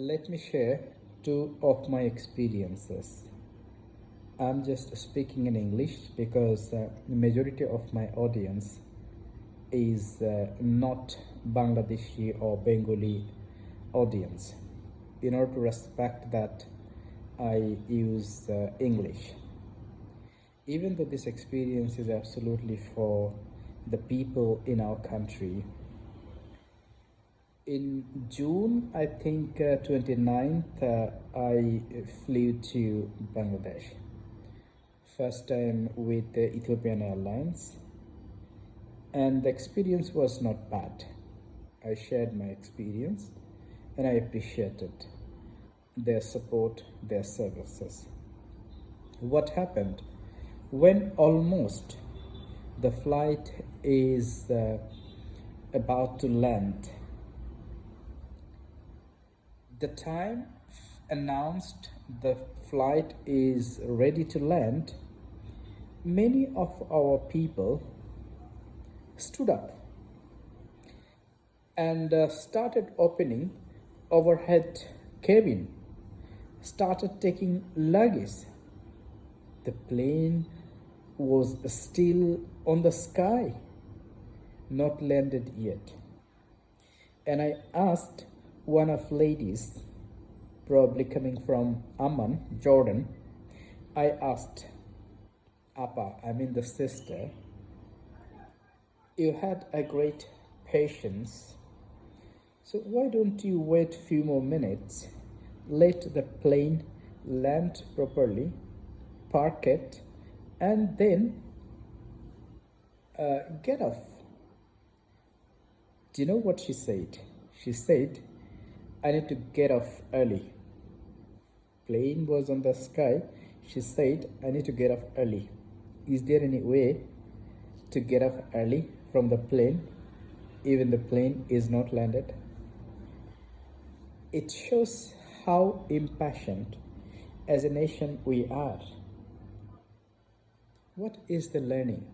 Let me share two of my experiences. I'm just speaking in English because the majority of my audience is not Bangladeshi or Bengali audience. In order to respect that, I use English. Even though this experience is absolutely for the people in our country, in June, I think 29th, I flew to Bangladesh. First time with Ethiopian Airlines, and the experience was not bad. I shared my experience and I appreciated their support, their services. What happened when almost the flight is about to land? The time announced the flight is ready to land, many of our people stood up and started opening overhead cabin, started taking luggage. The plane was still on the sky, not landed yet. And I asked one of ladies, probably coming from Amman, Jordan, I asked, Appa, I mean the sister, you had a great patience, so why don't you wait few more minutes, let the plane land properly, park it, and then get off. Do you know what she said? She said, I need to get off early. Plane was on the sky. She said, I need to get off early. Is there any way to get off early from the plane, even the plane is not landed? It shows how impassioned as a nation we are. What is the learning?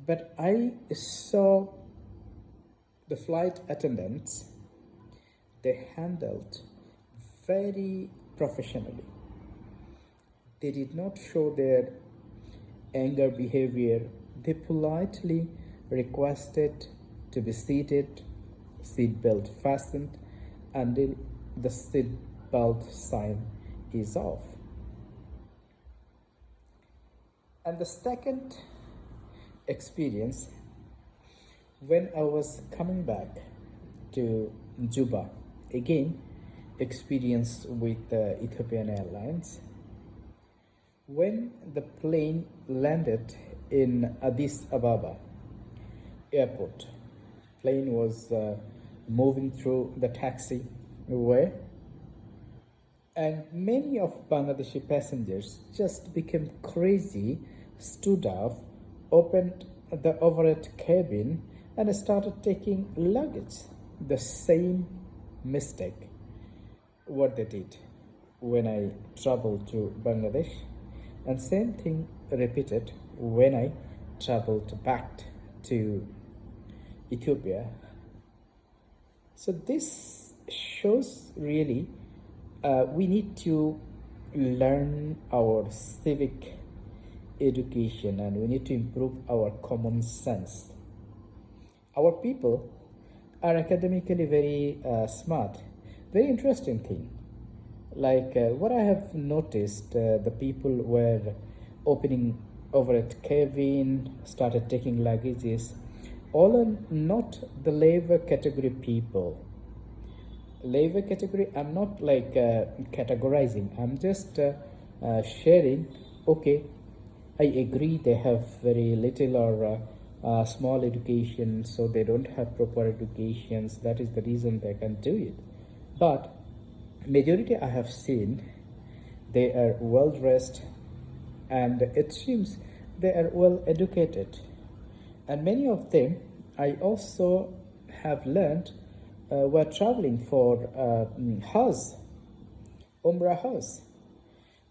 But I saw the flight attendants, they handled very professionally. They did not show their anger behavior. They politely requested to be seated, seat belt fastened until the seat belt sign is off. And the second experience, when I was coming back to Juba, again experience with Ethiopian Airlines. When the plane landed in Addis Ababa airport, plane was moving through the taxiway, and many of Bangladeshi passengers just became crazy, stood up, opened the overhead cabin, and started taking luggage. The same mistake what they did when I traveled to Bangladesh, and same thing repeated when I traveled back to Ethiopia. So this shows really we need to learn our civic education, and we need to improve our common sense. Our people are academically very smart. Very interesting thing. Like what I have noticed, the people were opening overhead cabin, started taking luggages. All are not the labor category people. Labor category, I'm not like categorizing. I'm just sharing. Okay, I agree they have very little or small education, so they don't have proper educations. That is the reason they can do it. But majority I have seen, they are well dressed, and it seems they are well educated. And many of them, I also have learned, were traveling for Hajj, Umrah Hajj.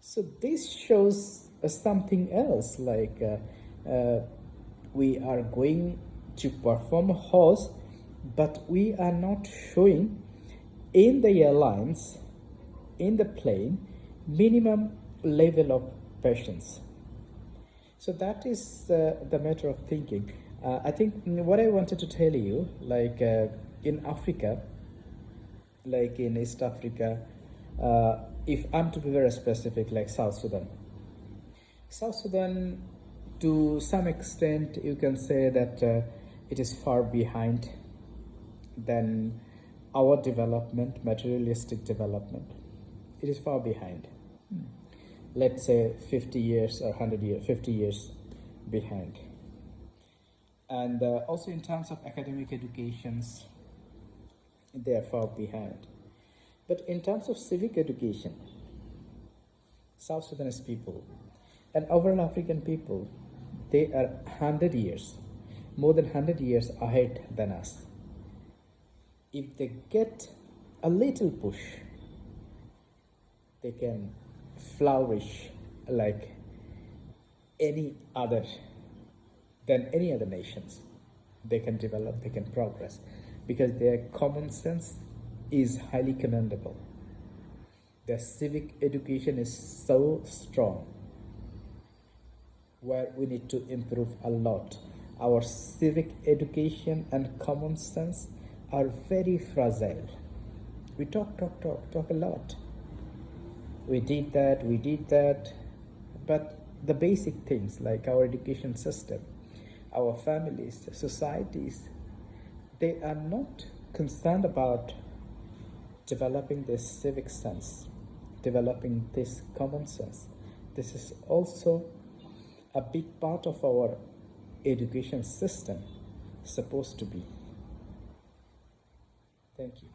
So this shows something else, like we are going to perform Hajj, but we are not showing in the airlines, in the plane, minimum level of patience. So that is the matter of thinking. I think what I wanted to tell you, like in Africa, like in East Africa, if I'm to be very specific, like South Sudan. South Sudan, to some extent, you can say that it is far behind than our development, materialistic development. It is far behind. Let's say 50 years or 100 years, 50 years behind. And also in terms of academic educations, they are far behind. But in terms of civic education, South Sudanese people and overall African people, they are 100 years, more than 100 years ahead than us. If they get a little push, they can flourish like any other than any other nations. They can develop, they can progress because their common sense is highly commendable. Their civic education is so strong, where we need to improve a lot. Our civic education and common sense are very fragile. We talk a lot. We did that, but the basic things like our education system, our families, societies, they are not concerned about developing this civic sense, developing this common sense. This is also a big part of our education system, supposed to be. Thank you.